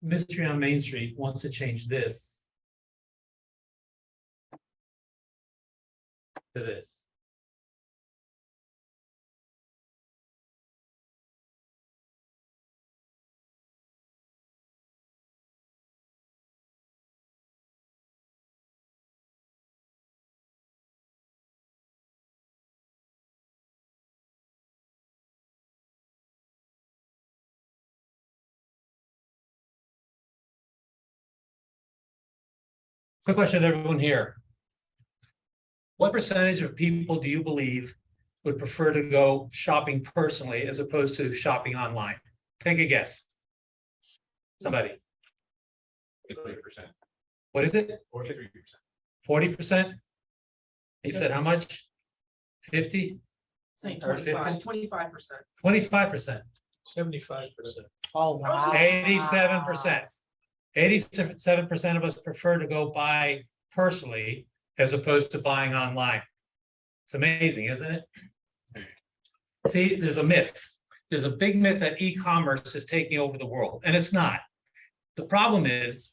Mystery on Main Street wants to change this to this. Quick question to everyone here. What percentage of people do you believe would prefer to go shopping personally as opposed to shopping online? Take a guess. Somebody. 40%. What is it? 43%. 40%? You said how much? 50? Say Or 25%. 25%. 75%. Oh, wow. 87%. 87% of us prefer to go buy personally as opposed to buying online. It's amazing, isn't it? See, there's a myth. There's a big myth that e-commerce is taking over the world, and it's not. The problem is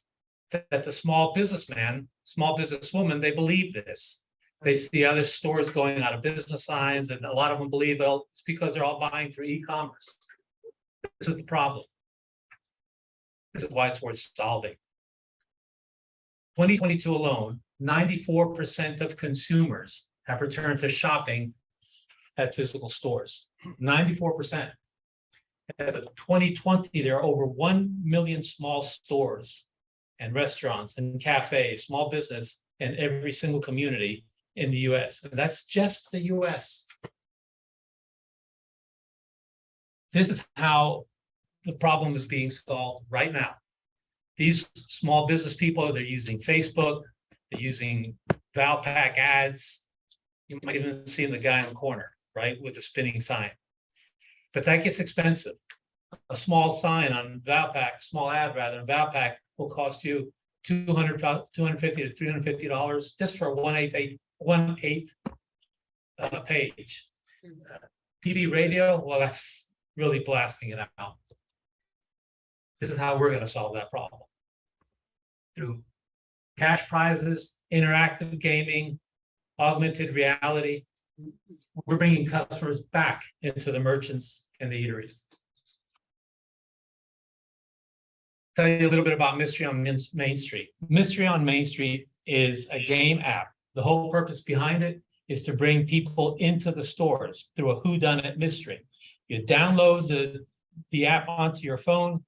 that the small businessman, small businesswoman, they believe this. They see other stores going out of business signs, and a lot of them believe, well, it's because they're all buying through e-commerce. This is the problem. This is why it's worth solving. 2022 alone, 94% of consumers have returned to shopping at physical stores. 94%. As of 2020, there are over 1 million small stores and restaurants and cafes, small business in every single community in the US. And that's just the US. This is how the problem is being solved right now. These small business people, they're using Facebook, they're using Valpak ads. You might even see the guy in the corner, right, with the spinning sign. But that gets expensive. A small sign on Valpak, small ad rather, on Valpak will cost you $250 to $350 just for one eighth page. TV, radio, well, that's really blasting it out. This is how we're going to solve that problem. Through cash prizes, interactive gaming, augmented reality. We're bringing customers back into the merchants and the eateries. Tell you a little bit about Mystery on Main Street. Mystery on Main Street is a game app. The whole purpose behind it is to bring people into the stores through a whodunit mystery. You download the app onto your phone.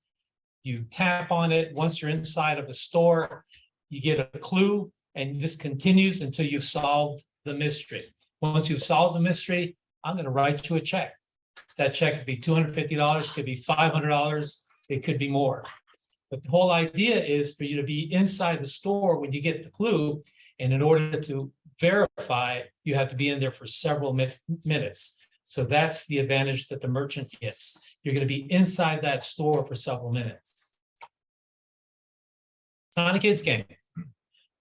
You tap on it. Once you're inside of a store, you get a clue, and this continues until you've solved the mystery. Once you've solved the mystery, I'm going to write you a check. That check could be $250, could be $500, it could be more. But the whole idea is for you to be inside the store when you get the clue, and in order to verify, you have to be in there for several minutes. So that's the advantage that the merchant gets. You're going to be inside that store for several minutes. It's not a kid's game.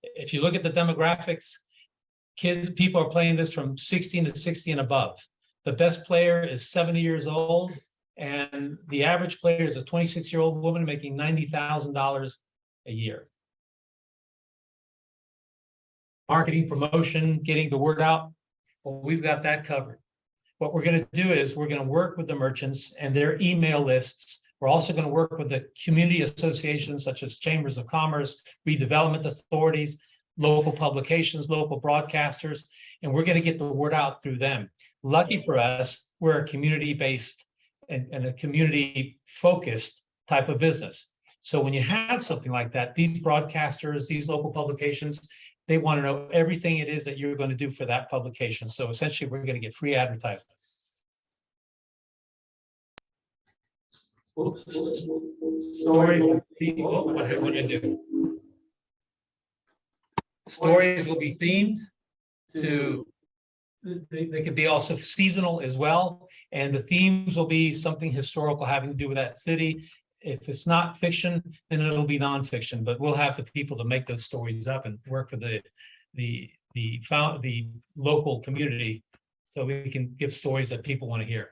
If you look at the demographics, people are playing this from 16 to 60 and above. The best player is 70 years old, and the average player is a 26-year-old woman making $90,000 a year. Marketing, promotion, getting the word out, well, we've got that covered. What we're going to do is we're going to work with the merchants and their email lists. We're also going to work with the community associations such as chambers of commerce, redevelopment authorities, local publications, local broadcasters, and we're going to get the word out through them. Lucky for us, we're a community-based and a community-focused type of business. So when you have something like that, these broadcasters, these local publications, they want to know everything it is that you're going to do for that publication. So essentially, we're going to get free advertisement. Oops. Stories. What did I do? Stories will be themed to, they could be also seasonal as well. And the themes will be something historical having to do with that city. If it's not fiction, then it'll be nonfiction, but we'll have the people to make those stories up and work with the local community so we can give stories that people want to hear.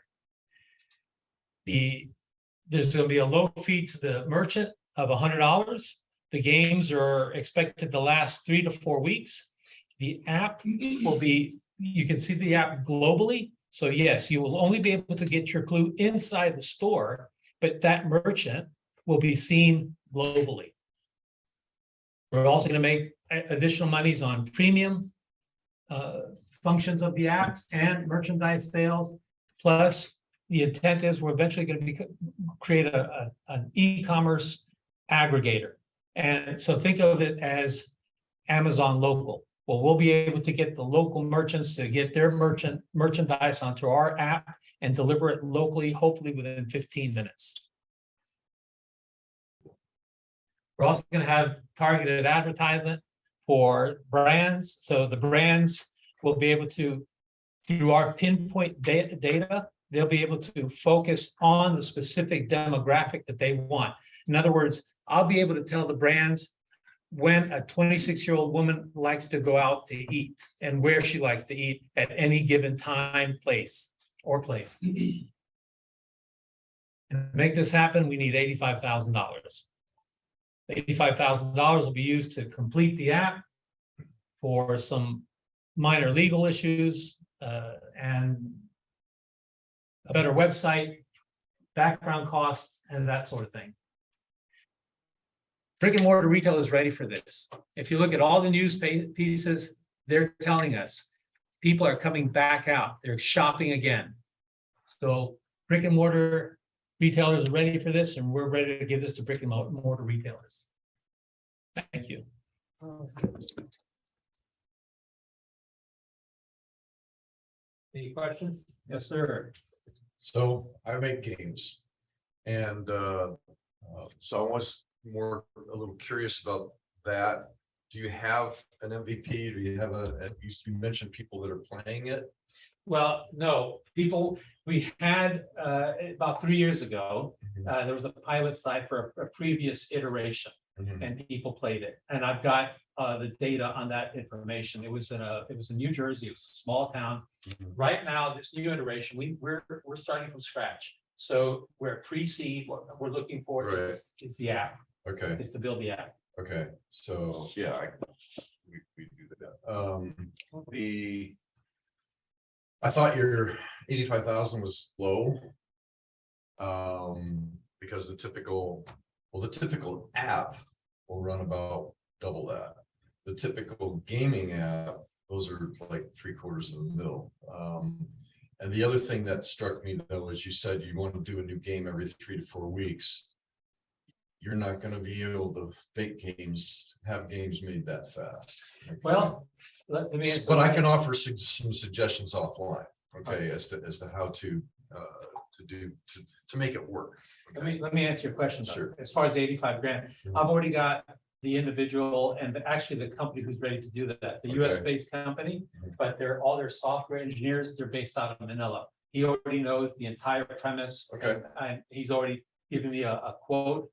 There's going to be a low fee to the merchant of $100. The games are expected to last 3 to 4 weeks. The app will be, you can see the app globally. So yes, you will only be able to get your clue inside the store, but that merchant will be seen globally. We're also going to make additional monies on premium functions of the app and merchandise sales. Plus, the intent is we're eventually going to create an e-commerce aggregator. And so think of it as Amazon local. Well, we'll be able to get the local merchants to get their merchandise onto our app and deliver it locally, hopefully within 15 minutes. We're also going to have targeted advertisement for brands. So the brands will be able to, through our pinpoint data, they'll be able to focus on the specific demographic that they want. In other words, I'll be able to tell the brands when a 26-year-old woman likes to go out to eat and where she likes to eat at any given time, place. And to make this happen, we need $85,000. $85,000 will be used to complete the app for some minor legal issues and a better website, background costs, and that sort of thing. Brick and mortar retail is ready for this. If you look at all the news pieces, they're telling us people are coming back out. They're shopping again. So brick and mortar retailers are ready for this, and we're ready to give this to brick and mortar retailers. Thank you. Any questions? Yes, sir. So I make games, and so I was a little curious about that. Do you have an MVP? Do you have you mentioned people that are playing it? Well, no, we had about 3 years ago, there was a pilot site for a previous iteration, and people played it. And I've got the data on that information. It was in New Jersey. It was a small town. Right now, this new iteration, we're starting from scratch. So we're pre-seed. What we're looking for is the app. Okay. Is to build the app. Okay. So yeah, we do that. I thought your 85,000 was low. Because the typical app will run about double that. The typical gaming app, those are like 3/4 of a mil. And the other thing that struck me though is you said you want to do a new game every 3 to 4 weeks. You're not going to be able to have games made that fast. Okay? Well, let me answer. But I can offer some suggestions offline, okay, as to how to make it work. Okay? Let me answer your question. Sure. As far as 85 grand, I've already got the individual and actually the company who's ready to do that. The US based company, but all their software engineers, they're based out of Manila. He already knows the entire premise. Okay. And he's already given me a quote.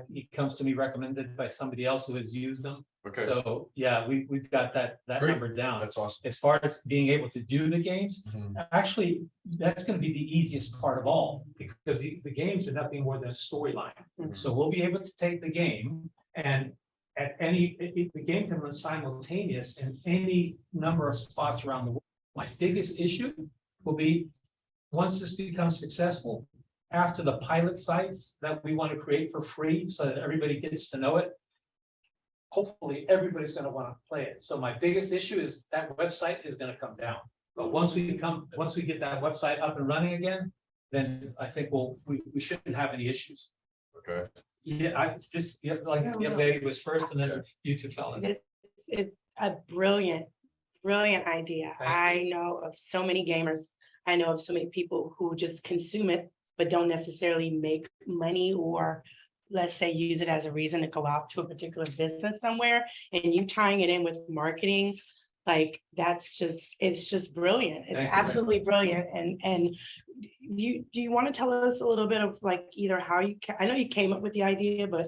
It comes to me recommended by somebody else who has used them. Okay. So yeah, we've got that Great. number down. That's awesome. As far as being able to do the games, actually, that's going to be the easiest part of all, because the games are nothing more than a storyline. So we'll be able to take the game and the game can run simultaneous in any number of spots around the world. My biggest issue will be, once this becomes successful, after the pilot sites that we want to create for free so that everybody gets to know it, hopefully everybody's going to want to play it. So my biggest issue is that website is going to come down. But once we get that website up and running again, then I think we shouldn't have any issues. Okay. Yeah, the young lady was first, and then you two fellas. It's a brilliant idea. I know of so many gamers. I know of so many people who just consume it, but don't necessarily make money, or let's say use it as a reason to go out to a particular business somewhere, and you tying it in with marketing, like it's just brilliant. It's absolutely brilliant. And do you want to tell us a little bit of like either how I know you came up with the idea, but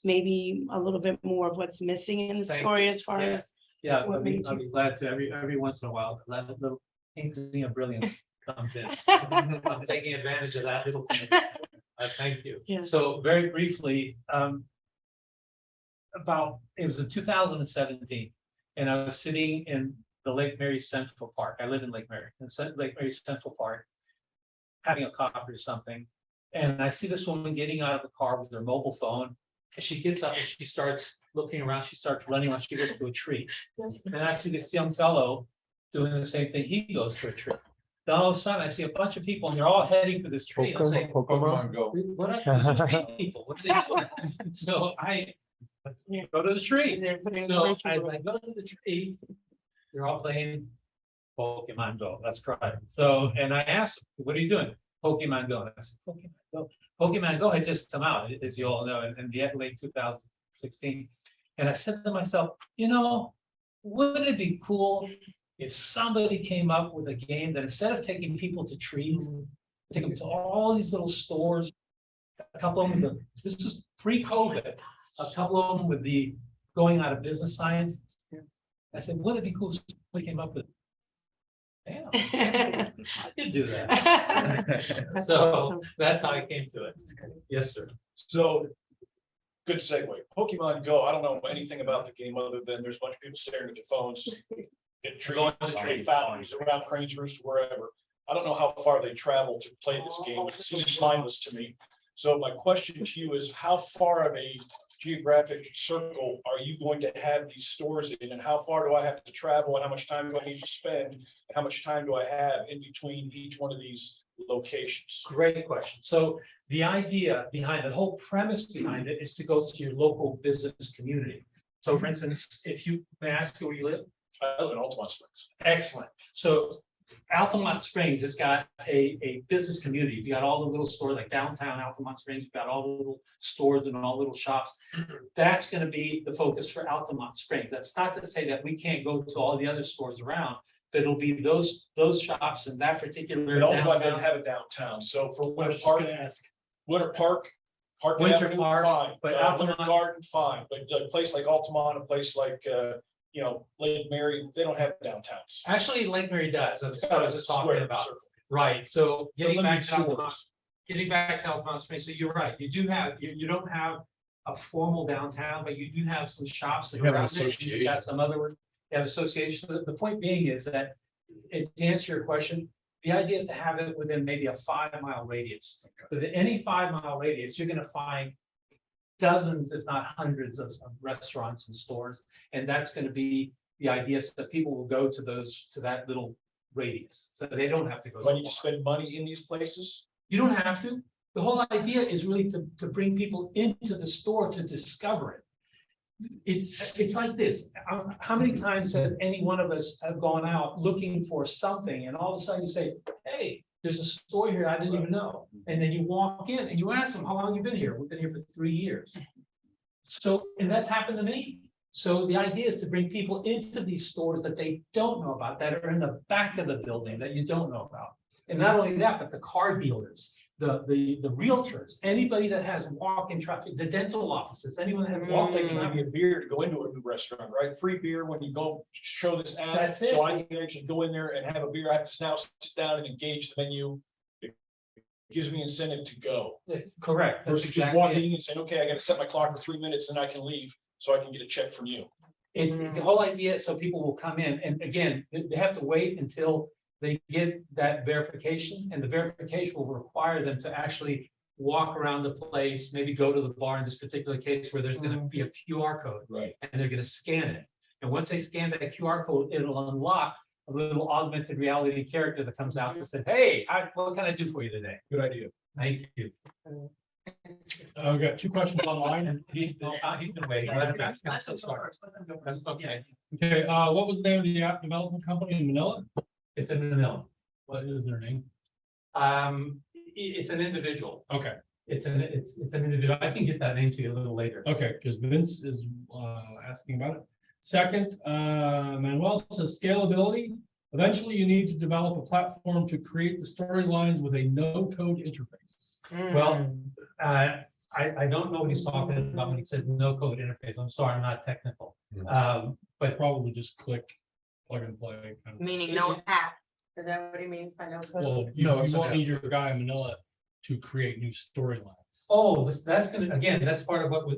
maybe a little bit more of what's missing in the story as far as I'll be glad to every once in a while let a little inkling of brilliance comes in. So I'm taking advantage of that little thing. Thank you. Yeah. So very briefly, it was in 2017, and I was sitting in the Lake Mary Central Park. I live in Lake Mary, Lake Mary Central Park, having a coffee or something. And I see this woman getting out of the car with her mobile phone. And she gets up and she starts looking around. She starts running when she goes to a tree. And I see this young fellow doing the same thing. He goes to a tree. Then all of a sudden, I see a bunch of people and they're all heading for this tree. And I'm saying, Pokemon Go. what are these tree people? What are they doing? So I go to the tree. So as I go to the tree, they're all playing Pokemon Go. That's correct. So, and I asked, what are you doing? Pokemon Go. And I said, Pokemon Go. Pokemon Go had just come out, as you all know, in the late 2016. And I said to myself, you know, wouldn't it be cool if somebody came up with a game that instead of taking people to trees, take them to all these little stores, a couple of them, this is pre-COVID, a couple of them with the going out of business signs. I said, wouldn't it be cool if somebody came up with, damn, I could do that. So that's how I came to it. Yes, sir. So, good segue. Pokemon Go, I don't know anything about the game other than there's a bunch of people staring at their phones. At Going trees, to at trees. fountains, around Crane's Roost, wherever. I don't know how far they travel to play this game. It seems mindless to me. So my question to you is, how far of a geographic circle are you going to have these stores in? And how far do I have to travel? And how much time do I need to spend? And how much time do I have in between each one of these locations? Great question. So the idea behind the whole premise behind it is to go to your local business community. So for instance, if you may I ask where you live? I live in Altamont Springs. Excellent. So Altamont Springs has got a business community. You got all the little stores like downtown Altamont Springs, you've got all the little stores and all little shops. That's going to be the focus for Altamont Springs. That's not to say that we can't go to all the other stores around, but it'll be those shops in that particular. But Altamont downtown. doesn't have a downtown, so for I Winter was just Park, gonna ask. Winter Park. Park Winter Avenue, Park, fine, but Winter Altamont- Garden, fine, but a place like Altamont, a place like, Lake Mary, they don't have downtowns. Actually, Lake Mary does. That's what I was just talking Square about. circle. Right. So getting Limited back to Altamont, stores. Altamont Springs. So you're right. You do have, you don't have a formal downtown, but you do have some shops that You have are an around there. You've association. got some other, you have associations. The point being is that, to answer your question, the idea is to have it within maybe a 5-mile radius. Within any 5-mile radius, you're gonna find dozens, if not hundreds of restaurants and stores. And that's gonna be the idea, so that people will go to that little radius. So they don't have to go. Do I so need to far. spend money in these places? You don't have to. The whole idea is really to bring people into the store to discover it. It's like this. How many times have any one of us have gone out looking for something and all of a sudden you say, hey, there's a store here I didn't even know. And then you walk in and you ask them, how long you been here? We've been here for 3 years. So, and that's happened to me. So the idea is to bring people into these stores that they don't know about, that are in the back of the building that you don't know about. And not only that, but the car dealers, the realtors, anybody that has walk-in traffic, the dental offices, anyone that has Well, I'm walk-in thinking traffic. maybe a beer to go into a new restaurant, right? Free beer when you go show this ad. That's it. So I can actually go in there and have a beer. I have to now sit down and engage the menu. It gives me incentive to go. It's correct. That's Versus just exactly it. walking in and saying, okay, I gotta set my clock for 3 minutes and I can leave, so I can get a check from you. It's the whole idea, so people will come in, and again, they have to wait until they get that verification, and the verification will require them to actually walk around the place, maybe go to the bar in this particular case where there's gonna be a QR code, Right. and they're gonna scan it. And once they scan that QR code, it'll unlock a little augmented reality character that comes out and says, hey, what can I do for you today? Good idea. Thank you. We've got 2 questions online. And he's been waiting. Let him ask. I'm so sorry. That's okay. Okay, what was the name of the app development company in Manila? It's in Manila. What is their name? It's an individual. Okay, It's an individual. I can get that name to you a little later. okay, because Vince is asking about it. Second, Manuel says scalability. Eventually, you need to develop a platform to create the storylines with a no-code interface. Well, I don't know what he's talking about when he said no code interface. I'm sorry, I'm not technical. But probably just click, plug and play. Kind of. Meaning no app. Is that what he means by no code? Well, you No, it's won't an need your guy in Manila to create new storylines. Oh, that's gonna, again, that's part of what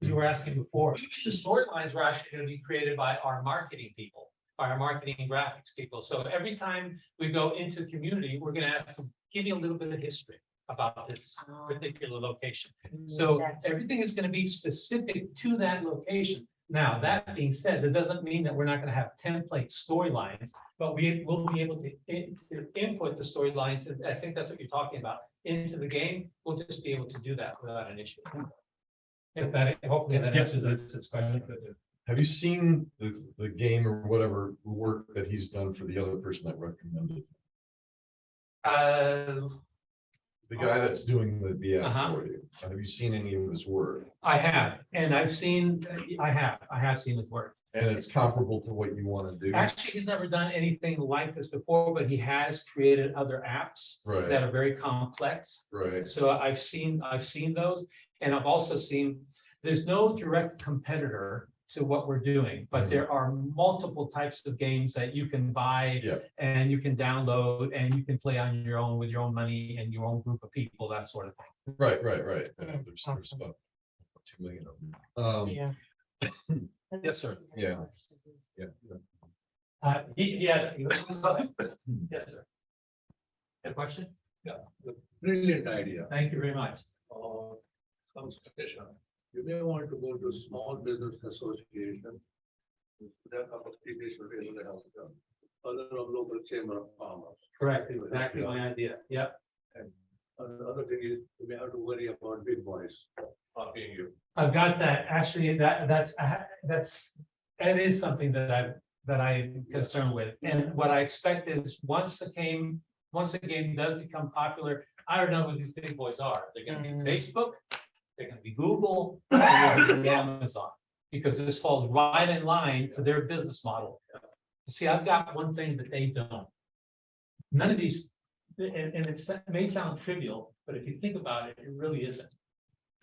you were asking before, the storylines were actually going to be created by our marketing people, by our marketing and graphics people. So every time we go into community, we're going to ask them, give me a little bit of history about this particular location. So everything is going to be specific to that location. Now, that being said, that doesn't mean that we're not going to have template storylines, but we will be able to input the storylines. And I think that's what you're talking about into the game. We'll just be able to do that without an issue. If that, hopefully that answers this question. Have you seen the game or whatever work that he's done for the other person that recommended? The guy that's doing the app for you. Have you seen any of his work? I have, and I have seen his work. And it's comparable to what you want to do? Actually, he's never done anything like this before, but he has created other apps Right, that are very complex. right. So I've seen those, and I've also seen, there's no direct competitor to what we're doing, but there are multiple types of games that you can buy Yeah. and you can download and you can play on your own with your own money and your own group of people, that sort of thing. Right. There's about 2 million of them. Yeah. Yes, sir. Yeah. Yeah. Yes, sir. A question? Brilliant idea. Thank you very much. Some suggestion. You may want to go to small business association. That opportunity should be able to help them. Other of local chamber of commerce. Correct, exactly my idea. Yep. Another thing is, you may have to worry about big boys copying you. I've got that. Actually, that is something that I'm concerned with. And what I expect is once the game does become popular, I don't know who these big boys are. They're gonna be Facebook, they're gonna be Google, they're gonna be Amazon, because this falls right in line to their business model. See, I've got one thing that they don't. None of these, and it may sound trivial, but if you think about it, it really isn't.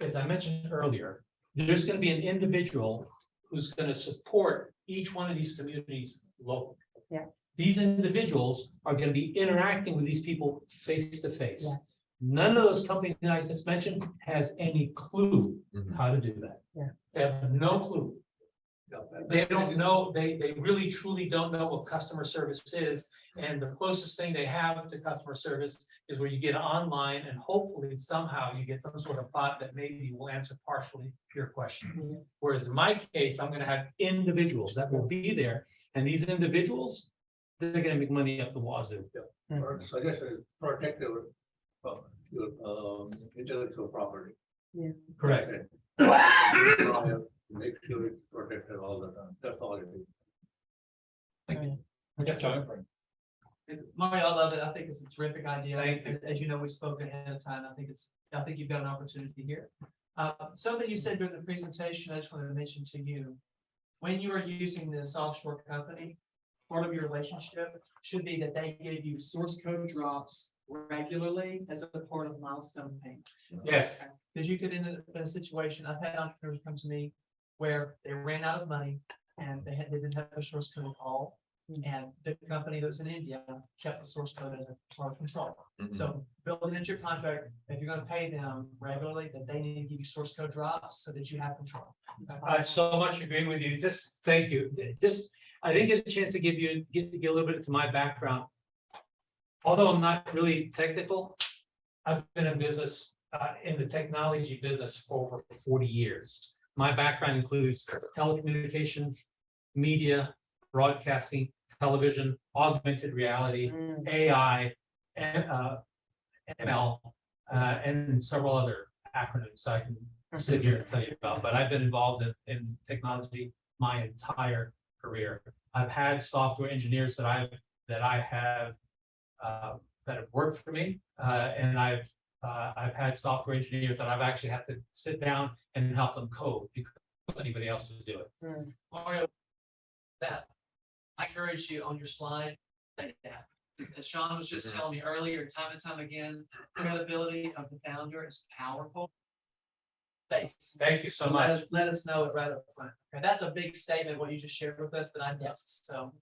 As I mentioned earlier, there's going to be an individual who's going to support each one of these communities locally. Yeah. These individuals are going to be interacting with these people face to face. Yes. None of those companies that I just mentioned has any clue Mhm. how to do that. Yeah. They have no clue. They don't know, they really truly don't know what customer service is. And the closest thing they have to customer service is where you get online and hopefully somehow you get some sort of bot that maybe will answer partially your question. Whereas in my case, I'm gonna have individuals that will be there, and these individuals, they're gonna make money up the wazoo. Or suggestion is protect your intellectual property. Correct. Make sure it's protected all the time. That's all it is. Yes, sir. Mario, I love it. I think it's a terrific idea. Thank you. As you know, we spoke ahead of time. I think you've got an opportunity here. Something you said during the presentation, I just wanted to mention to you. When you are using this offshore company, part of your relationship should be that they give you source code drops regularly as a part of milestone payments. Yes. Because you could end up in a situation, I've had entrepreneurs come to me where they ran out of money and they didn't have the source code at all. And the company that was in India kept the source code as a part of control. Mhm. So build it into your contract, if you're gonna pay them regularly, that they need to give you source code drops so that you have control. I so much agree with you. Just thank you. I didn't get a chance to get a little bit into my background. Although I'm not really technical, I've been in business, in the technology business for over 40 years. My background includes telecommunications, media, broadcasting, television, augmented reality, AI, and ML, and several other acronyms I can sit here and tell you about. But I've been involved in technology my entire career. I've had software engineers that have worked for me, and I've had software engineers that I've actually had to sit down and help them code because anybody else to do it. Mario, that I encourage you on your slide, say that. As Sean was just telling me earlier, time and time again, credibility of the founder is powerful. Thanks. Thank you so much. Let us know it right up front. And that's a big statement, what you just shared with us that I missed, so.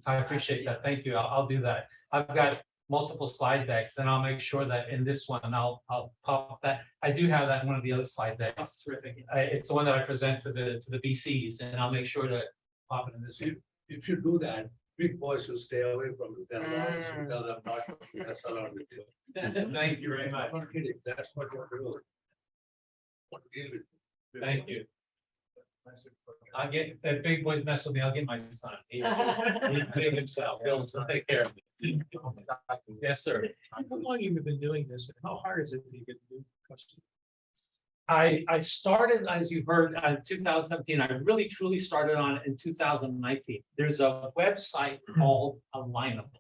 I appreciate that. Thank you. I'll do that. I've got multiple slide decks, and I'll make sure that in this one, I'll pop that. I do have that in one of the other slide decks. That's terrific. It's the one that I present to the BCs, and I'll make sure to pop it in this one. If you do that, big boys will stay away from it. They're lawyers, because I'm not, that's allowed with you. Thank you very much. I'm not kidding, that's what you're doing. What deal with. Thank you. I'll get, that big boys mess with me, I'll get my son. He's big himself, he'll take care of me. Yes, sir. How long have you been doing this? And how hard is it to get new customers? I started, as you heard, in 2017. I really truly started on it in 2019. There's a website called Alignable.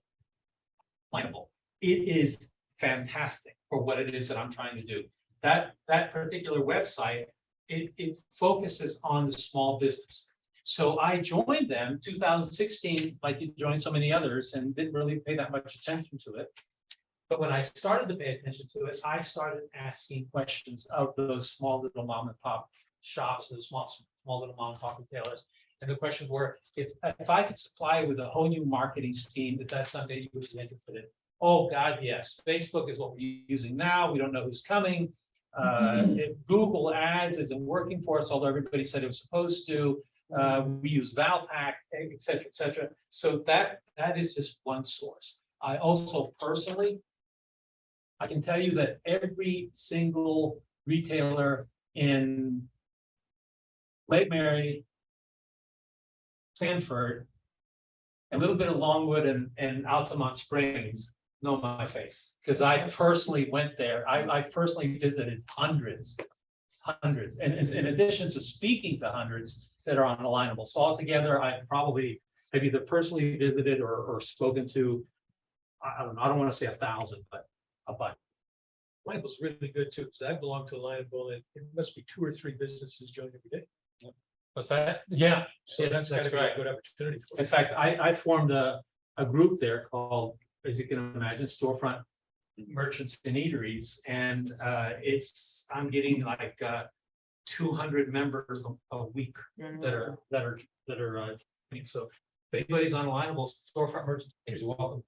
Alignable. It is fantastic for what it is that I'm trying to do. That particular website, it focuses on the small business. So I joined them 2016, like you joined so many others, and didn't really pay that much attention to it. But when I started to pay attention to it, I started asking questions of those small little mom and pop shops, those small little mom and pop retailers. And the questions were, if I could supply with a whole new marketing scheme, is that something you would be interested in? Oh, God, yes. Facebook is what we're using now. We don't know who's coming. If Google Ads isn't working for us, although everybody said it was supposed to. We use Valpak, et cetera, et cetera. So that is just one source. I also personally, I can tell you that every single retailer in Lake Mary, Sanford, a little bit of Longwood and Altamont Springs know my face, because I personally went there. I personally visited hundreds, and in addition to speaking to hundreds that are on Alignable. So altogether, I probably have either personally visited or spoken to, I don't know, I don't want to say 1,000, but a bunch. Alignable's really good too, because I belong to Alignable and it must be 2 or 3 businesses join every day. What's that? Yeah. So Yes, that's that's gotta be a right. good opportunity for In you. fact, I formed a group there called, as you can imagine, Storefront Merchants and Eateries. And I'm getting like 200 members a week that are so if anybody's on Alignable, Storefront Merchants, you're welcome.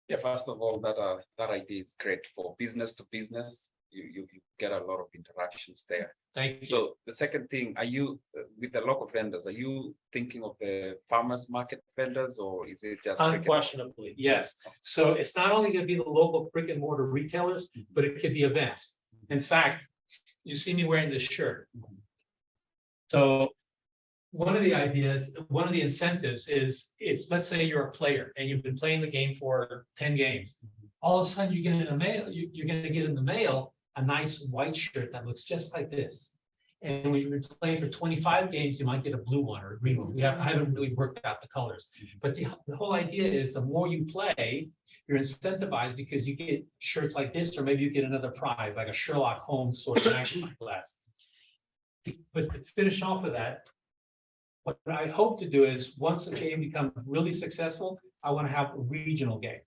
Yeah, first of all, that idea is great for business to business. You get a lot of interactions there. Thank you. So the second thing, are you with the local vendors? Are you thinking of the farmers market vendors, or is it just Unquestionably, yes. So it's not only going to be the local brick and mortar retailers, but it could be events. In fact, you see me wearing this shirt. So one of the ideas, one of the incentives is, if let's say you're a player and you've been playing the game for 10 games, all of a sudden you get in the mail, you're going to get in the mail a nice white shirt that looks just like this. And when you've been playing for 25 games, you might get a blue one or a green one. I haven't really worked out the colors. But the whole idea is the more you play, you're incentivized because you get shirts like this, or maybe you get another prize, like a Sherlock Holmes sort of magnifying glass. But to finish off with that, what I hope to do is, once the game becomes really successful, I want to have a regional game.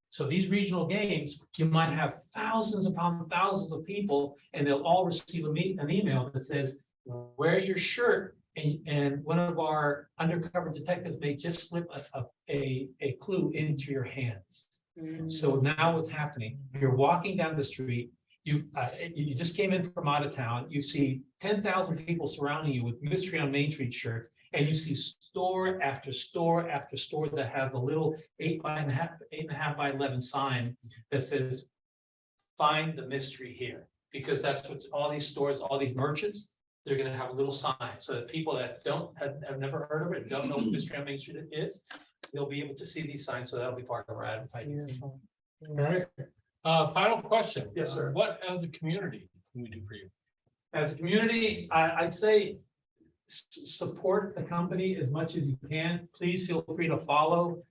So these regional games, you might have thousands upon thousands of people, and they'll all receive an email that says, wear your shirt, and one of our undercover detectives may just slip a clue into your hands. So now what's happening, you're walking down the street, you just came in from out of town, you see 10,000 people surrounding you with Mystery on Main Street shirts, and you see store after store after store that have a little 8.5 by 11 sign that says, find the mystery here. Because that's what all these stores, all these merchants, they're gonna have a little sign, so that people that have never heard of it, don't know what Mystery on Main Street is, they'll be able to see these signs, so that'll be part of our advertising. All right. Final question. Yes, sir. What as a community can we do for you? As a community, I'd say support the company as much as you can. Please feel free to follow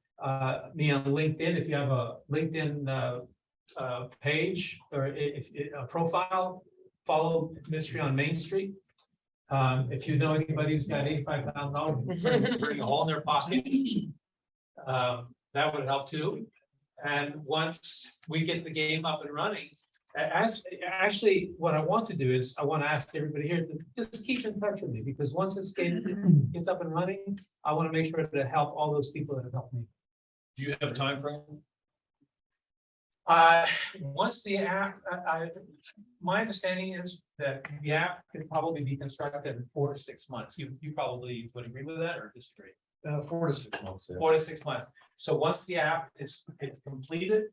me on LinkedIn. If you have a LinkedIn page or a profile, follow Mystery on Main Street. If you know anybody who's got $85,000, bring a hole in their pocket. That would help too. And once we get the game up and running, actually, what I want to do is I want to ask everybody here to just keep in touch with me, because once this game gets up and running, I want to make sure to help all those people that have helped me. Do you have a time frame? Once the app, my understanding is that the app could probably be constructed in 4 to 6 months. You probably would agree with that or disagree? 4 to 6 months. Yeah. 4 to 6 months. So once the app is completed,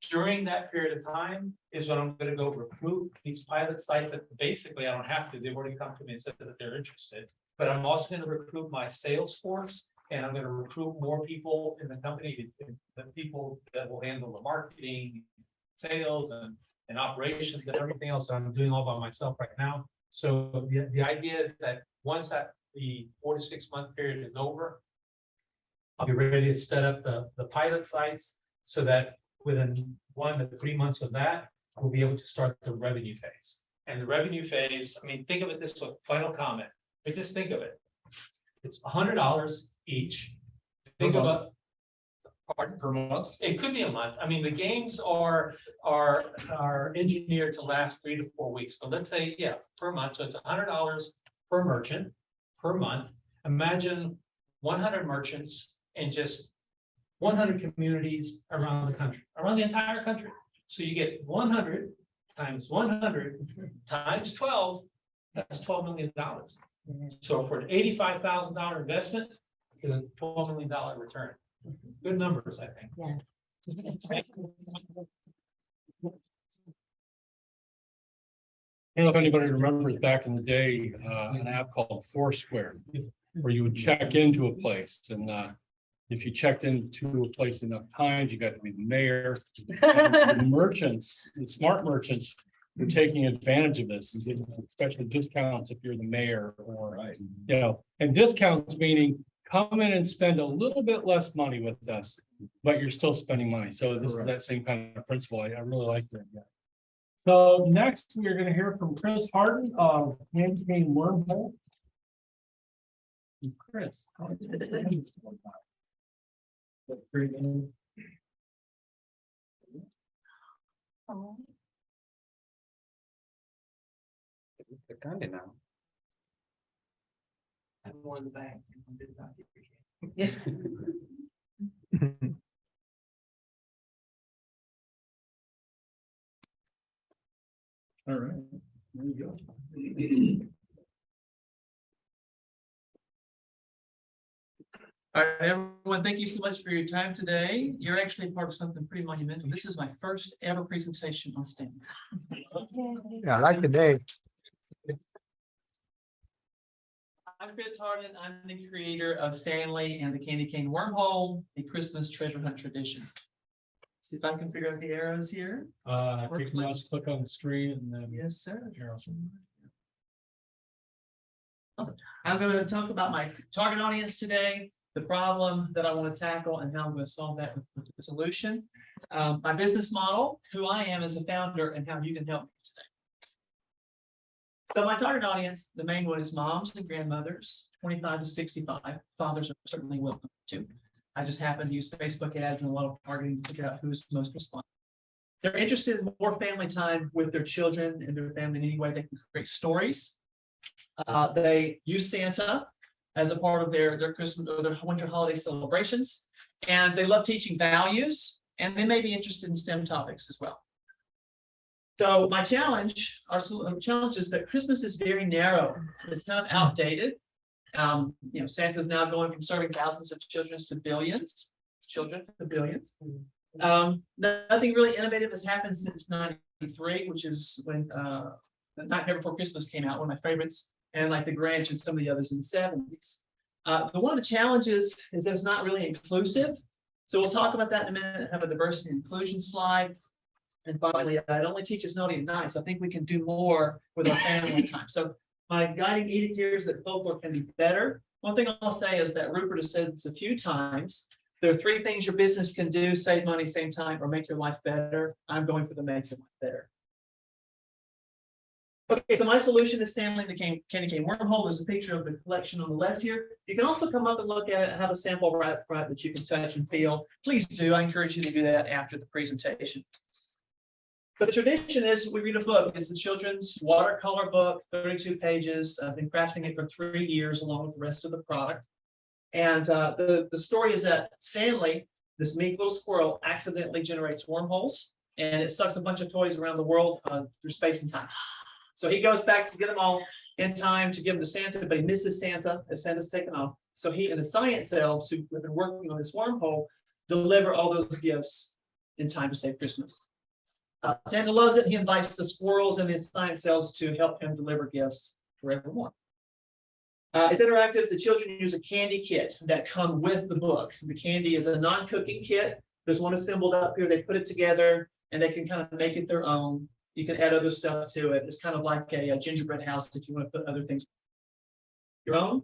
during that period of time is when I'm gonna go recruit these pilot sites that basically I don't have to, they've already come to me and said that they're interested. But I'm also gonna recruit my sales force and I'm gonna recruit more people in the company, the people that will handle the marketing, sales and operations and everything else that I'm doing all by myself right now. So the idea is that once the 4 to 6 month period is over, I'll be ready to set up the pilot sites so that within 1 to 3 months of that, we'll be able to start the revenue phase. And the revenue phase, I mean, think of it this way, final comment, but just think of it. It's $100 each. Think about. Pardon? Per month. It could be a month. I mean, the games are engineered to last 3 to 4 weeks. But let's say, yeah, per month. So it's $100 per merchant per month. Imagine 100 merchants and just 100 communities around the country, around the entire country. So you get 100 times 100 times 12, that's $12 million. So for an $85,000 investment, is a $12 million return. Good numbers, I think. Yeah. I don't know if anybody remembers back in the day, an app called Foursquare, where you would check into a place and if you checked into a place enough times, you got to be the mayor. And the merchants, the smart merchants were taking advantage of this and giving special discounts if you're the mayor or, you know, and discounts meaning come in and spend a little bit less money with us, but you're still spending money. So this is that same kind of principle. I really like that. Yeah. So next, we're going to hear from Chris Harden of Campaign Wormhole. Chris. The candy now. I'm more in the back. Yeah. All right, there you go. All right, everyone, thank you so much for your time today. You're actually part of something pretty monumental. This is my first ever presentation on STEM. Yeah, I like the day. I'm Chris Harden. I'm the creator of Stanley and the Candy Cane Wormhole, a Christmas treasure hunt tradition. See if I can figure out the arrows here. Click mouse, click on the screen and then. Yes, sir. arrows. Awesome. I'm going to talk about my target audience today, the problem that I want to tackle, and how I'm going to solve that with the solution. My business model, who I am as a founder, and how you can help me today. So my target audience, the main one is moms and grandmothers, 25 to 65. Fathers are certainly welcome too. I just happen to use Facebook ads and a lot of targeting to figure out who's most responsive. They're interested in more family time with their children and their family in any way they can create stories. They use Santa as a part of their Christmas or their winter holiday celebrations. And they love teaching values, and they may be interested in STEM topics as well. So my challenge, our challenge is that Christmas is very narrow. It's kind of outdated. You know, Santa's now going from serving thousands of children to billions. Nothing really innovative has happened since '93, which is when The Nightmare Before Christmas came out, one of my favorites, and like The Grinch and some of the others in the '70s. One of the challenges is that it's not really inclusive. So we'll talk about that in a minute, have a diversity and inclusion slide. And finally, it only teaches naughty and nice. I think we can do more with our family time. So my guiding edict here is that folklore can be better. One thing I'll say is that Rupert has said this a few times. There are 3 things your business can do: save money, save time, or make your life better. I'm going for the make your life better. Okay, so my solution is Stanley the Candy Cane Wormhole. There's a picture of the collection on the left here. You can also come up and look at it and have a sample right up front that you can touch and feel. Please do. I encourage you to do that after the presentation. But the tradition is we read a book. It's a children's watercolor book, 32 pages. I've been crafting it for 3 years along with the rest of the product. And the story is that Stanley, this meek little squirrel, accidentally generates wormholes. and it sucks a bunch of toys around the world through space and time. So he goes back to get them all in time to give them to Santa, but he misses Santa as Santa's taken off. So he and the science elves who have been working on this wormhole deliver all those gifts in time to save Christmas. Santa loves it. He invites the squirrels and his science elves to help him deliver gifts for everyone. It's interactive. The children use a candy kit that come with the book. The candy is a non-cooking kit. There's one assembled up here. They put it together and they can kind of make it their own. You can add other stuff to it. It's kind of like a gingerbread house if you want to put other things your own.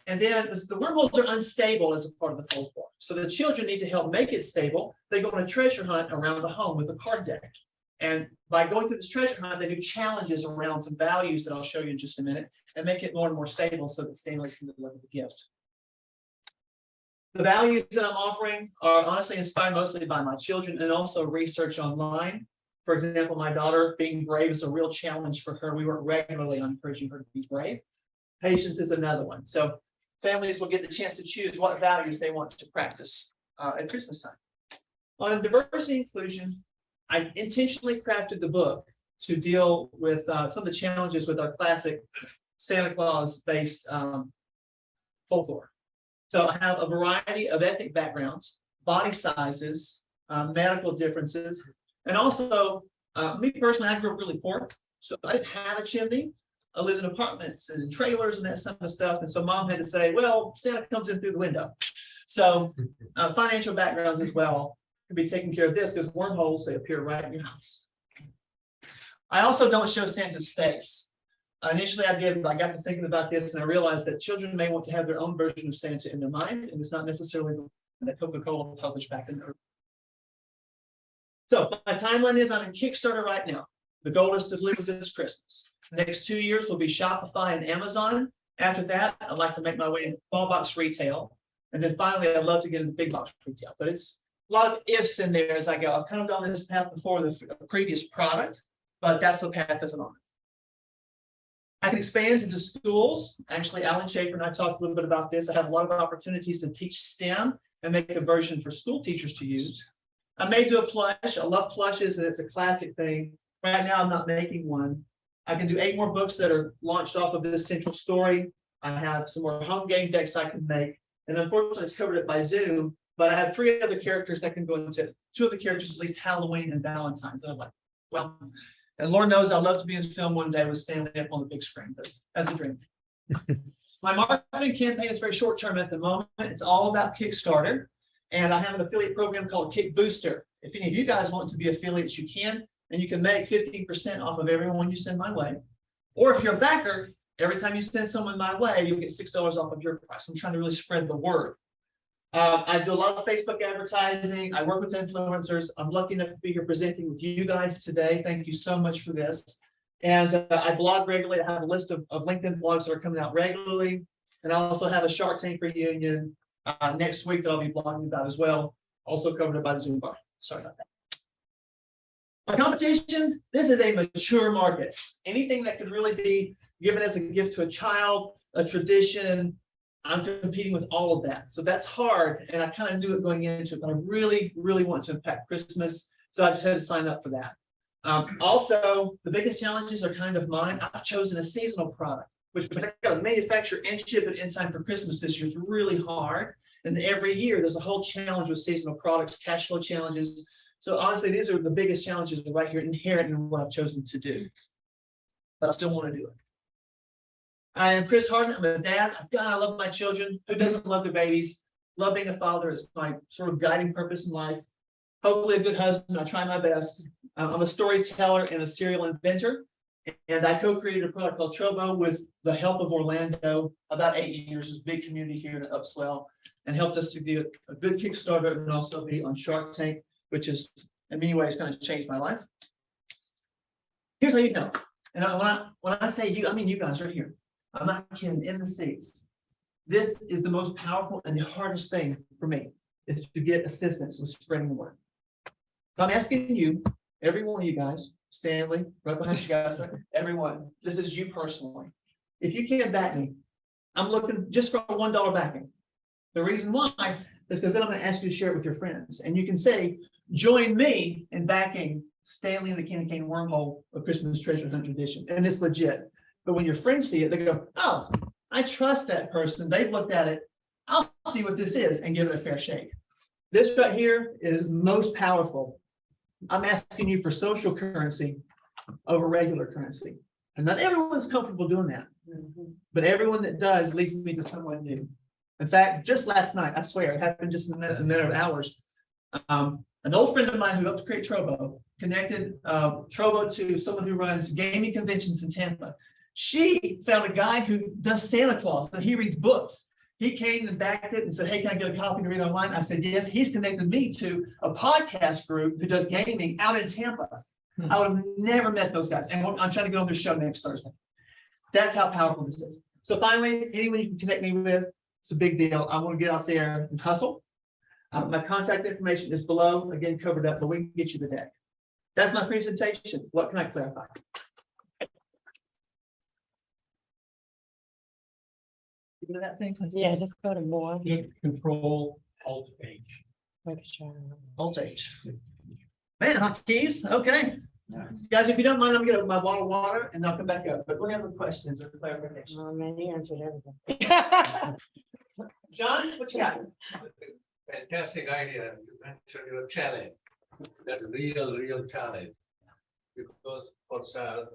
And then the wormholes are unstable as a part of the folklore. So the children need to help make it stable. They go on a treasure hunt around the home with a card deck. And by going through this treasure hunt, they do challenges around some values that I'll show you in just a minute and make it more and more stable so that Stanley can deliver the gift. The values that I'm offering are honestly inspired mostly by my children and also research online. For example, my daughter being brave is a real challenge for her. We work regularly on encouraging her to be brave. Patience is another one. So families will get the chance to choose what values they want to practice at Christmas time. On diversity and inclusion, I intentionally crafted the book to deal with some of the challenges with our classic Santa Claus-based folklore. So I have a variety of ethnic backgrounds, body sizes, medical differences, and also, me personally, I grew up really poor, so I didn't have a chimney. I lived in apartments and in trailers and that kind of stuff, and so mom had to say, well, Santa comes in through the window. So financial backgrounds as well can be taking care of this because wormholes, they appear right in your house. I also don't show Santa's face. Initially, I got to thinking about this and I realized that children may want to have their own version of Santa in their mind, and it's not necessarily that Coca-Cola published back in the. So my timeline is I'm in Kickstarter right now. The goal is to deliver this Christmas. The next 2 years will be Shopify and Amazon. After that, I'd like to make my way into small box retail. And then finally, I'd love to get into big box retail. But it's a lot of ifs in there as I go. I've kind of gone this path before the previous product, but that's the path that I'm on. I can expand into schools. Actually, Alan Schaefer and I talked a little bit about this. I have a lot of opportunities to teach STEM and make a version for school teachers to use. I may do a plush. I love plushes and it's a classic thing. Right now, I'm not making one. I can do 8 more books that are launched off of this central story. I have some more home game decks I can make. And unfortunately, it's covered it by Zoom, but I have 3 other characters that can go into 2 of the characters, at least Halloween and Valentine's. And I'm like, well, and Lord knows I'd love to be in film one day with Stanley up on the big screen, but that's a dream. My marketing campaign is very short term at the moment. It's all about Kickstarter. And I have an affiliate program called Kick Booster. If any of you guys want to be affiliates, you can, and you can make 15% off of everyone you send my way. Or if you're a backer, every time you send someone my way, you'll get $6 off of your price. I'm trying to really spread the word. I do a lot of Facebook advertising. I work with influencers. I'm lucky enough to be here presenting with you guys today. Thank you so much for this. And I blog regularly. I have a list of LinkedIn blogs that are coming out regularly. And I also have a Shark Tank reunion next week that I'll be blogging about as well. Also covered by the Zoom bar. Sorry about that. My competition, this is a mature market. Anything that could really be given as a gift to a child, a tradition, I'm competing with all of that. So that's hard. And I kind of knew it going into it, but I really, really want to impact Christmas. So I just had to sign up for that. Also, the biggest challenges are kind of mine. I've chosen a seasonal product, which I got to manufacture and ship it in time for Christmas this year. It's really hard. And every year there's a whole challenge with seasonal products, cash flow challenges. So honestly, these are the biggest challenges right here inherent in what I've chosen to do. But I still want to do it. I am Chris Harden. I'm a dad. I love my children. Who doesn't love their babies? Love being a father is my sort of guiding purpose in life. Hopefully a good husband. I try my best. I'm a storyteller and a serial inventor. And I co-created a product called Trovo with the help of Orlando about 8 years. There's a big community here in Upswell and helped us to do a good Kickstarter and also be on Shark Tank, which is in many ways going to change my life. Here's how you know. And when I say you, I mean you guys right here. I'm not kidding, in the States. This is the most powerful and the hardest thing for me is to get assistance with spreading the word. So I'm asking you, every one of you guys, Stanley, right behind you guys, everyone, this is you personally. If you can't back me, I'm looking just for $1 backing. The reason why is because then I'm going to ask you to share it with your friends. And you can say, join me in backing Stanley and the Candy Cane Wormhole, a Christmas Treasure Hunt tradition, and it's legit. But when your friends see it, they go, oh, I trust that person. They've looked at it. I'll see what this is and give it a fair shake. This right here is most powerful. I'm asking you for social currency over regular currency. And not everyone's comfortable doing that. But everyone that does leads me to someone new. In fact, just last night, I swear, it happened just in a matter of hours. An old friend of mine who helped create Trovo connected Trovo to someone who runs gaming conventions in Tampa. She found a guy who does Santa Claus and he reads books. He came and backed it and said, hey, can I get a copy to read online? I said, yes. He's connected me to a podcast group who does gaming out in Tampa. I would have never met those guys. And I'm trying to get on their show next Thursday. That's how powerful this is. So finally, anyone you can connect me with, it's a big deal. I want to get out there and hustle. My contact information is below, again, covered up, but we can get you the deck. That's my presentation. What can I clarify? Give me that thing. Yeah, just go to more. Control Alt H. Alt H. Man, hotkeys. Okay. Guys, if you don't mind, I'm gonna get my bottle of water and I'll come back up. But we're having questions or clarification. Oh, man, you answered everything. John, what you got? Fantastic idea. You mentioned your challenge. That real challenge. Because for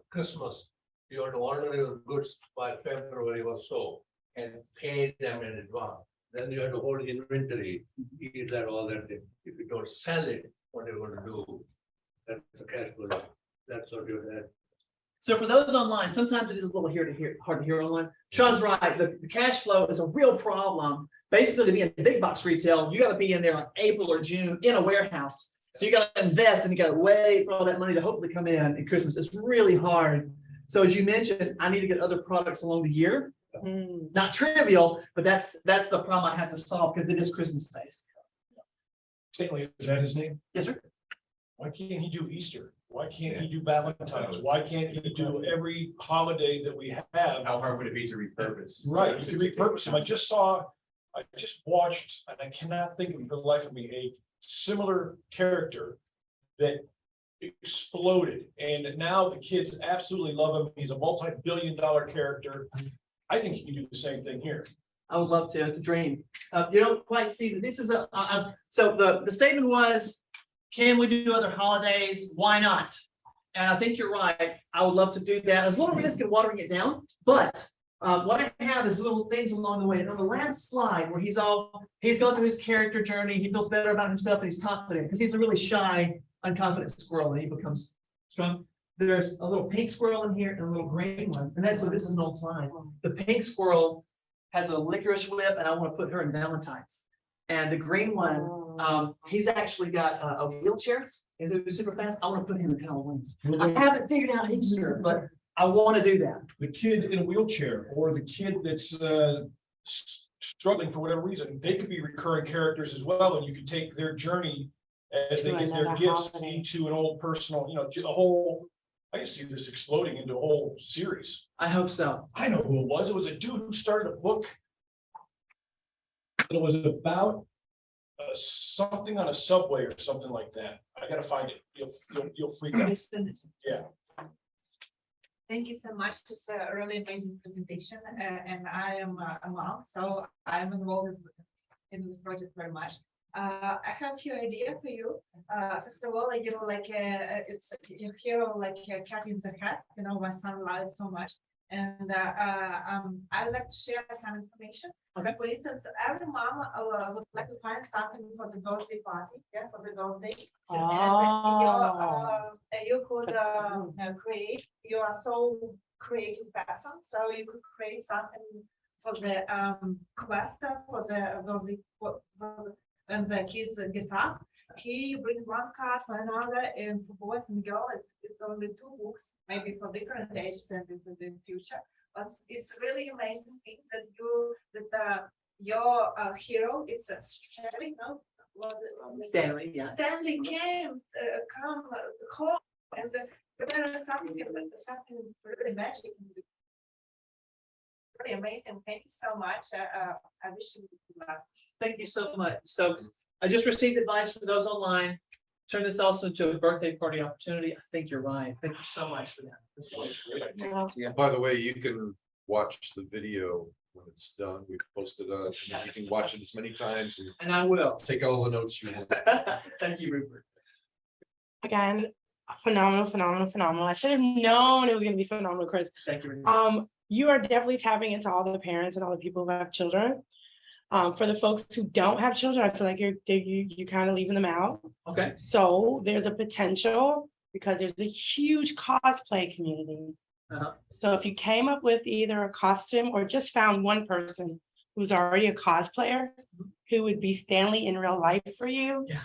Christmas, you have to order your goods by February or so and pay them in advance. Then you have to hold inventory, eat that all that thing. If you don't sell it, what are you going to do? That's a cash flow. That's what you had. So for those online, sometimes it is a little hard to hear online. Sean's right. The cash flow is a real problem. Basically, to be in big box retail, you got to be in there in April or June in a warehouse. So you got to invest and you got to wait for all that money to hopefully come in at Christmas. It's really hard. So as you mentioned, I need to get other products along the year. Not trivial, but that's the problem I have to solve because it is Christmas based. Stanley, is that his name? Yes, sir. Why can't he do Easter? Why can't he do Valentine's? Why can't he do every holiday that we have? How hard would it be to repurpose? Right, to repurpose him. I just watched, and I cannot think of for the life of me, a similar character that exploded. And now the kids absolutely love him. He's a multi-billion-dollar character. I think he can do the same thing here. I would love to. It's a dream. You don't quite see that this is so the statement was, can we do other holidays? Why not? And I think you're right. I would love to do that. There's a little risk in watering it down, but what I have is little things along the way. And on the last slide where he's going through his character journey, he feels better about himself and he's confident because he's a really shy, unconfident squirrel and he becomes strong. There's a little pink squirrel in here and a little green one. And that's what this is an old slide. The pink squirrel has a licorice whip and I want to put her in Valentine's. And the green one, he's actually got a wheelchair. Is it super fast? I want to put him in Halloween. I haven't figured out Easter, but I want to do that. The kid in a wheelchair or the kid that's struggling for whatever reason, they could be recurring characters as well. And you could take their journey as they get their gifts into an old personal, a whole. I can see this exploding into a whole series. I hope so. I know who it was. It was a dude who started a book. It was about something on a subway or something like that. I gotta find it. You'll freak out. Yeah. Thank you so much. It's a really amazing presentation, and I am a mom, so I'm involved in this project very much. I have a few ideas for you. First of all, it's your hero like a cat in the hat. My son loves it so much, and I'd like to share some information. Okay. For instance, every mom would like to find something for the birthday party, for the birthday. And you could create. You are so creative person, so you could create something for the quest for the birthday when the kids get up. Here you bring one card for another, and for boys and girls, it's only 2 books, maybe for different ages and in the future. But it's really amazing thing that your hero, it's a Stanley, yeah. Stanley came, come home, and there is something really magic. Really amazing. Thank you so much. I wish you luck. Thank you so much. So I just received advice from those online. turn this also into a birthday party opportunity. I think you're right. Thank you so much for that. This was great. By the way, you can watch the video when it's done. We've posted it, and you can watch it as many times and And I will. take all the notes you want. Thank you, Rupert. Again, phenomenal, phenomenal, phenomenal. I should have known it was gonna be phenomenal, Chris. Thank you. Rupert. You are definitely tapping into all the parents and all the people who have children. For the folks who don't have children, I feel like you're kind of leaving them out. Okay. So there's a potential because there's a huge cosplay community. Uh-huh. So if you came up with either a costume or just found one person who's already a cosplayer who would be Stanley in real life for you. Yeah.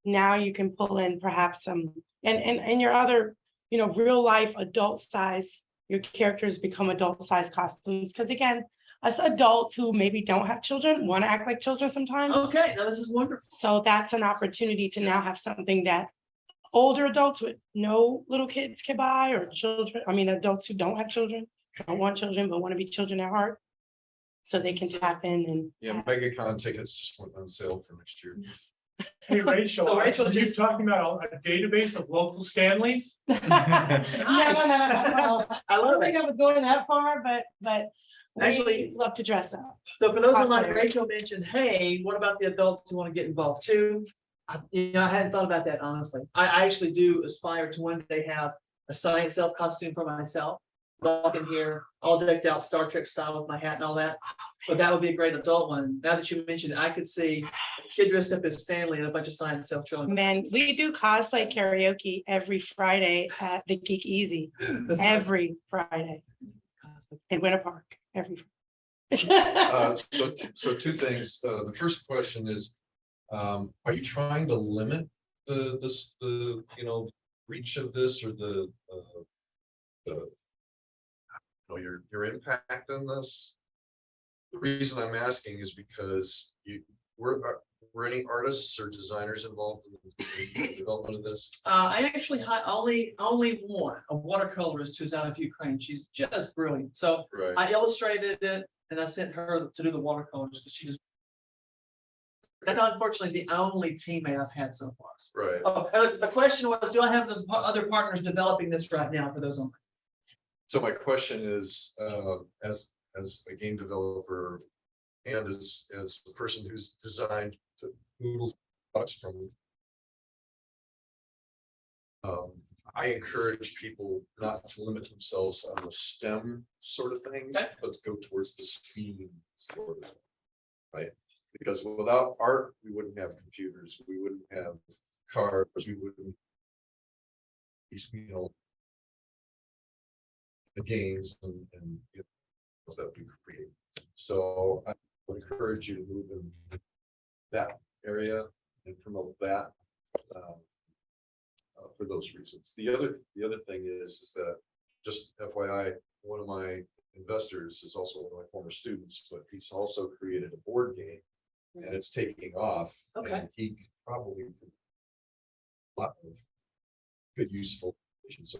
Now you can pull in perhaps some, and your other, real life adult size, your characters become adult size costumes. Because again, us adults who maybe don't have children want to act like children sometimes. Okay, now this is wonderful. So that's an opportunity to now have something that older adults with no little kids can buy, or children, adults who don't have children, don't want children, but want to be children at heart. So they can tap in and. Yeah, MegaCon tickets just went on sale for next year. Hey, Rachel, So Rachel are you just- talking about a database of local Stanleys? Nice. I I love don't it. think I was going that far, but. Actually- we love to dress up. So for those online, Cosplayer. Rachel mentioned, hey, what about the adults who want to get involved too? I hadn't thought about that, honestly. I actually do aspire to one day have a science self costume for myself. Walk in here, all decked out Star Trek style with my hat and all that. But that would be a great adult one. Now that you mentioned it, I could see a kid dressed up as Stanley and a bunch of science self trailing. Man, we do cosplay karaoke every Friday at the Geek Easy, every Friday in Winter Park, every. So two things. The first question is, are you trying to limit the reach of this, or your impact on this? The reason I'm asking is because were any artists or designers involved in the development of this? I actually had only one, a watercolorist who's out of Ukraine. She's just brilliant. So Right. I illustrated it and I sent her to do the watercolors because she just. That's unfortunately the only teammate I've had so far. Right. The question was, do I have the other partners developing this right now for those on? So my question is, as a game developer and as the person who's designed to noodles from. I encourage people not to limit themselves on the STEM sort of thing, but to go towards the STEAM sort of thing, right? Because without art, we wouldn't have computers, we wouldn't have cars, we wouldn't. The games and that we create. So I would encourage you to move in that area and promote that. For those reasons. The other thing is that, just FYI, one of my investors is also one of my former students, but he's also created a board game and it's taking off. Okay. And he probably a lot of good useful. So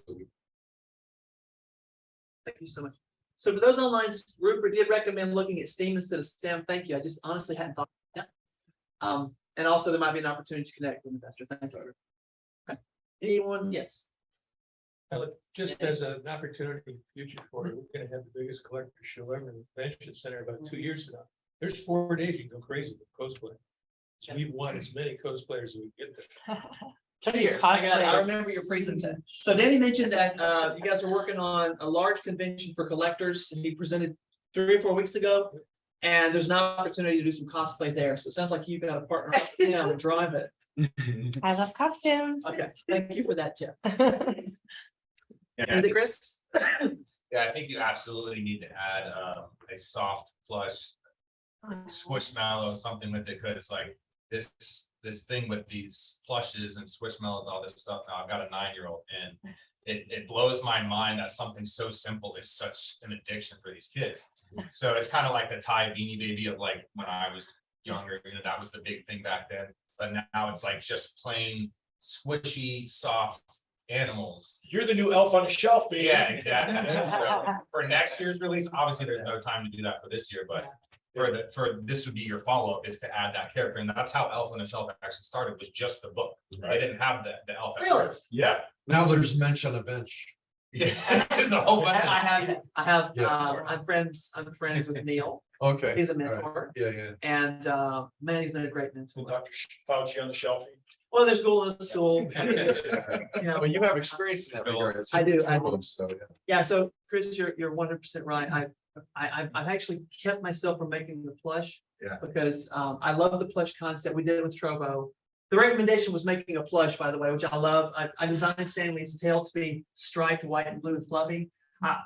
Thank you so much. So for those online, Rupert did recommend looking at STEAM instead of STEM. Thank you. I just honestly hadn't thought of that. And also there might be an opportunity to connect with an investor. Thank you. Okay. Anyone? Yes. Just as an opportunity in the future for it, we're gonna have the biggest collector show ever in the convention center about 2 years from now. There's 4 days you can go crazy with cosplay. So we want as many cosplayers as we get there. 2 years. I remember your presentation. So Danny mentioned that you guys are working on a large convention for collectors. He presented 3 or 4 weeks ago. And there's an opportunity to do some cosplay there. So it sounds like you've got a partner to drive it. I love costumes. Okay, thank you for that tip. Yeah, Is it Chris? yeah, I think you absolutely need to add a soft plush squishmallow, something with it, because like this thing with these plushes and squishmallows, all this stuff. Now I've got a 9-year-old, and it blows my mind that something so simple is such an addiction for these kids. So it's kind of like the Thai Beanie Baby of like when I was younger, that was the big thing back then. But now it's like just plain squishy, soft animals. You're the new elf on the shelf, baby. Yeah, exactly. So for next year's release, obviously there's no time to do that for this year, but for this would be your follow-up is to add that character. And that's how Elf on the Shelf actually started, was just the book. They didn't have the elf. at Really? first. Yeah. Now there's Mensch on a bench. Yeah. There's a whole bunch. I'm friends with Neil. Okay. He's a all right. mentor. Yeah, yeah. And man, he's been a great So mentor. Dr. Fauci on the shelf. Well, there's school in the school. Well, you have experience in that regard. I do, I do. do. So, yeah. Yeah, so Chris, you're 100% right. I've actually kept myself from making the plush. Yeah. Because I love the plush concept we did with Trovo. The recommendation was making a plush, by the way, which I love. I designed Stanley's tail to be striped white and blue and fluffy. I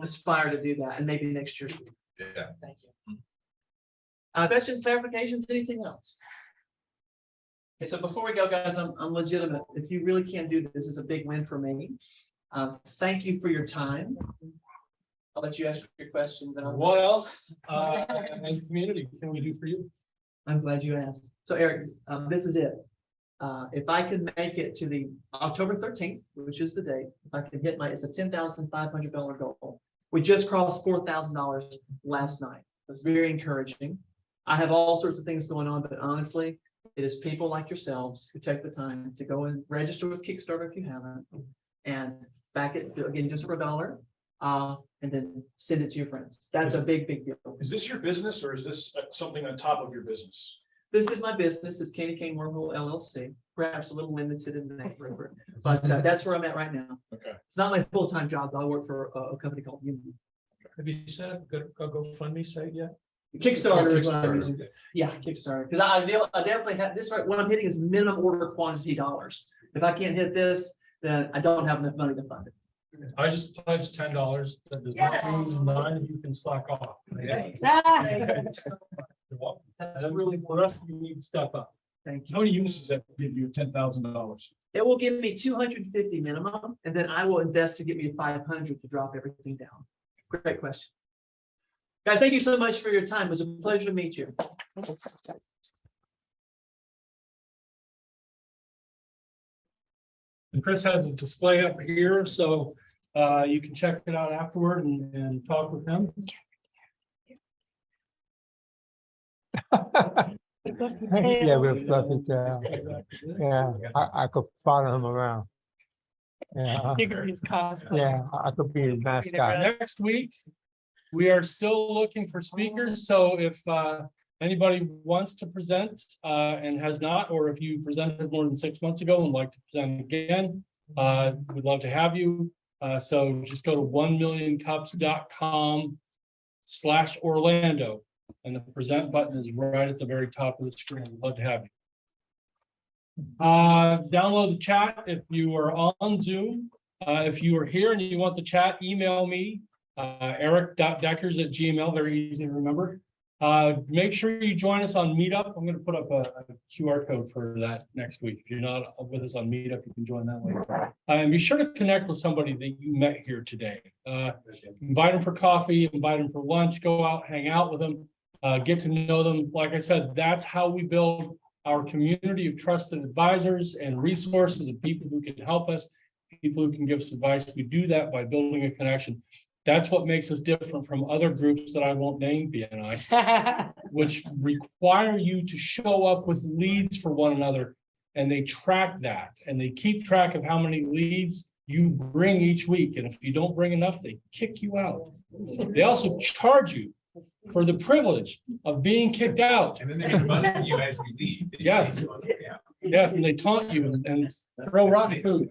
aspire to do that, and maybe next year. Yeah. Thank you. Questions, clarifications, anything else? Okay, so before we go, guys, I'm legitimate. If you really can't do this, it's a big win for me. Thank you for your time. I'll let you ask your questions. And What else, as a community, can we do for you? I'm glad you asked. So Eric, this is it. If I can make it to the October 13th, which is the date, if I can hit it's a $10,500 goal. We just crossed $4,000 last night. It was very encouraging. I have all sorts of things going on, but honestly, it is people like yourselves who take the time to go and register with Kickstarter if you haven't, and back it again just for $1, and then send it to your friends. That's a big, big deal. Is this your business or is this something on top of your business? This is my business. It's Candy Cane Wormhole LLC, perhaps a little limited in the name, but that's where I'm at right now. Okay. It's not my full-time job. I work for a company called Union. Have you set up a GoFundMe site yet? Kickstarter is what I'm Kickstarter. using. Yeah, Kickstarter, because I definitely have this, right, what I'm hitting is minimum order quantity dollars. If I can't hit this, then I don't have enough money to fund it. I just pledged $10. That does not mean none of you can slack off. That's really, the rest of you need to step up. Thank you. How many uses that give you $10,000? It will give me 250 minimum, and then I will invest to get me 500 to drop everything down. Great question. Guys, thank you so much for your time. It was a pleasure to meet you. And Chris has a display up here, so you can check it out afterward and talk with him. Yeah, we're fluffy. Yeah, I could follow him around. Yeah, yeah, I could be his mascot. Next week, we are still looking for speakers, so if anybody wants to present and has not, or if you presented more than 6 months ago and like to present again, we'd love to have you. So just go to 1millioncups.com/Orlando, and the present button is right at the very top of the screen. We'd love to have you. Download the chat if you are on Zoom. If you are here and you want the chat, email me, eric.deckers@gmail, very easy to remember. Make sure you join us on Meetup. I'm going to put up a QR code for that next week. If you're not with us on Meetup, you can join that later. And be sure to connect with somebody that you met here today. Invite them for coffee, invite them for lunch, go out, hang out with them, get to know them. Like I said, that's how we build our community of trusted advisors and resources of people who can help us, people who can give us advice. We do that by building a connection. That's what makes us different from other groups that I won't name, BNI, which require you to show up with leads for one another. And they track that, and they keep track of how many leads you bring each week. And if you don't bring enough, they kick you out. They also charge you for the privilege of being kicked out. And then they make money for you as you leave. Yes. Yes, and they taunt you and throw rotten food.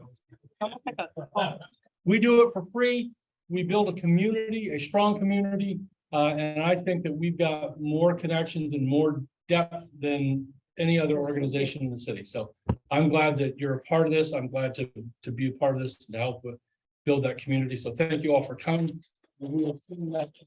We do it for free. We build a community, a strong community, and I think that we've got more connections and more depth than any other organization in the city. So I'm glad that you're a part of this. I'm glad to be a part of this and help build that community. So thank you all for coming. We will see you next.